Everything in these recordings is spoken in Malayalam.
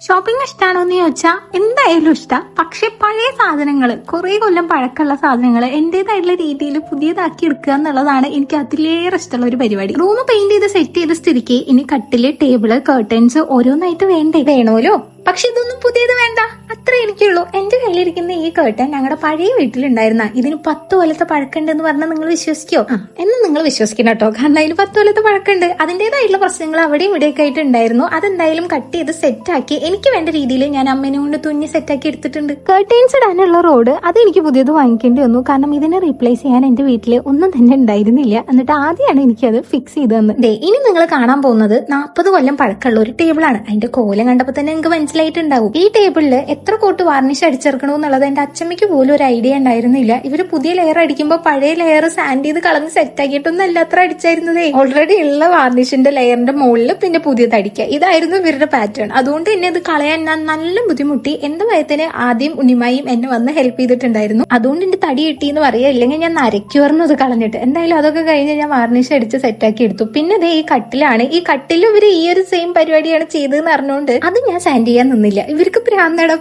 ഷോപ്പിംഗ് ഇഷ്ടമാണോ എന്ന് ചോദിച്ചാൽ എന്തായാലും ഇഷ്ടം. പക്ഷെ പഴയ സാധനങ്ങൾ, കുറെ കൊല്ലം പഴക്കമുള്ള സാധനങ്ങൾ എന്റേതായിട്ടുള്ള രീതിയിൽ പുതിയതാക്കി എടുക്കുക എന്നുള്ളതാണ് എനിക്ക് അതിലേറെ ഇഷ്ടമുള്ള ഒരു പരിപാടി. റൂം പെയിന്റ് ചെയ്ത് സെറ്റ് ചെയ്ത സ്ഥിതിക്ക് ഇനി കട്ടില്, ടേബിള്, കർട്ടൻസ് ഓരോന്നായിട്ട് വേണമല്ലോ. പക്ഷെ ഇതൊന്നും പുതിയത് വേണ്ട, അത്ര എനിക്കുള്ളൂ. എന്റെ കയ്യിലിരിക്കുന്ന ഈ കേട്ടൻ ഞങ്ങളുടെ പഴയ വീട്ടിലുണ്ടായിരുന്ന, ഇതിന് 10 കൊല്ലത്തെ പഴക്കമുണ്ടെന്ന് പറഞ്ഞാൽ നിങ്ങൾ വിശ്വസിക്കോ? എന്ന് നിങ്ങൾ വിശ്വസിക്കണം കേട്ടോ, കാരണം അതിന് 10 കൊല്ലത്തെ പഴക്കമുണ്ട്. അതിന്റേതായിട്ടുള്ള പ്രശ്നങ്ങൾ അവിടെയും ഇവിടെയൊക്കെ ആയിട്ട് ഉണ്ടായിരുന്നു. അതെന്തായാലും കട്ട് ചെയ്ത് സെറ്റാക്കി എനിക്ക് വേണ്ട രീതിയിൽ ഞാൻ അമ്മേനെ കൊണ്ട് തുന്നി സെറ്റാക്കി എടുത്തിട്ടുണ്ട്. കർട്ടൻസ് ഇടാനുള്ള റോഡ് അത് എനിക്ക് പുതിയത് വാങ്ങിക്കേണ്ടി വന്നു, കാരണം ഇതിനെ റീപ്ലേസ് ചെയ്യാൻ എന്റെ വീട്ടില് ഒന്നും തന്നെ ഉണ്ടായിരുന്നില്ല. എന്നിട്ട് ആദ്യമാണ് എനിക്കത് ഫിക്സ് ചെയ്ത് തന്നത്. ഇനി നിങ്ങൾ കാണാൻ പോകുന്നത് 40 കൊല്ലം പഴക്കമുള്ള ഒരു ടേബിളാണ്. അതിന്റെ കോലം കണ്ടപ്പോ തന്നെ നിങ്ങൾക്ക് മനസ്സിലായിട്ടുണ്ടാവും. ഈ ടേബിളില് എത്ര കോട്ട് വാർണിഷ് അടിച്ചെടുക്കണമെന്നുള്ളത് എന്റെ അച്ഛമ്മയ്ക്ക് പോലും ഒരു ഐഡിയ ഉണ്ടായിരുന്നില്ല. ഇവര് പുതിയ ലെയർ അടിക്കുമ്പോൾ പഴയ ലെയർ സാൻഡ് ചെയ്ത് കളഞ്ഞ് സെറ്റ് ആക്കിയിട്ടൊന്നും അല്ല അത്ര അടിച്ചായിരുന്നതേ. ഓൾറെഡി ഉള്ള വാർണിഷിന്റെ ലെയറിന്റെ മുകളിൽ പിന്നെ പുതിയത് അടിക്കുക, ഇതായിരുന്നു ഇവരുടെ പാറ്റേൺ. അതുകൊണ്ട് തന്നെ ഇത് കളയാൻ ഞാൻ നല്ല ബുദ്ധിമുട്ടി. എന്റെ ഭയത്തിന് ആദ്യം ഉണ്ണിമായും എന്നെ വന്ന് ഹെൽപ്പ് ചെയ്തിട്ടുണ്ടായിരുന്നു. അതുകൊണ്ട് എന്റെ തടി കിട്ടിയെന്ന് പറയാ, ഇല്ലെങ്കിൽ ഞാൻ നരയ്ക്കുമായിരുന്നു അത് കളഞ്ഞിട്ട്. എന്തായാലും അതൊക്കെ കഴിഞ്ഞ് ഞാൻ വാർണിഷ് അടിച്ച് സെറ്റാക്കി എടുത്തു. പിന്നെ അതേ ഈ കട്ടിലാണ്. ഈ കട്ടിൽ ഇവര് ഈ ഒരു സെയിം പരിപാടിയാണ് ചെയ്തതെന്ന് അറിഞ്ഞുകൊണ്ട് അത് ഞാൻ സാൻഡ് ചെയ്യാൻ നിന്നില്ല. ഇവർക്ക്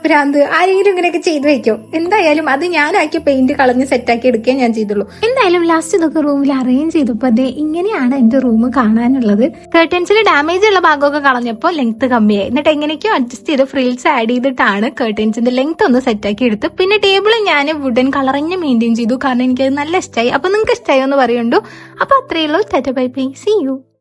ഭ്രാന്ത്, ആരെങ്കിലും ഇങ്ങനെയൊക്കെ ചെയ്തു വെക്കോ? എന്തായാലും അത് ഞാനാക്കിയ പെയിന്റ് കളഞ്ഞ് സെറ്റാക്കി എടുക്കുകയും ഞാൻ ചെയ്തുള്ളൂ. എന്തായാലും ലാസ്റ്റ് ഇതൊക്കെ റൂമിൽ അറേഞ്ച് ചെയ്തപ്പോ അതെ ഇങ്ങനെയാണ് എന്റെ റൂം കാണാനുള്ളത്. കർട്ടൻസിൽ ഡാമേജ് ഉള്ള ഭാഗമൊക്കെ കളഞ്ഞപ്പോ ലെങ്ത് കമ്മിയായി. എന്നിട്ട് എങ്ങനെയൊക്കെയോ അഡ്ജസ്റ്റ് ചെയ്ത് ഫ്രിൽസ് ആഡ് ചെയ്തിട്ടാണ് കർട്ടൻസിന്റെ ലെങ്ത് ഒന്ന് സെറ്റാക്കി എടുത്ത്. പിന്നെ ടേബിൾ ഞാൻ വുഡൻ കളറിഞ്ഞ് മെയിൻറ്റെയിൻ ചെയ്തു, കാരണം എനിക്കത് നല്ല ഇഷ്ടമായി. അപ്പൊ നിങ്ങൾക്ക് ഇഷ്ടമായോ എന്ന് പറയുന്നുണ്ടോ? അപ്പൊ അത്രയേ ഉള്ളൂ. Tata bye bye, see U.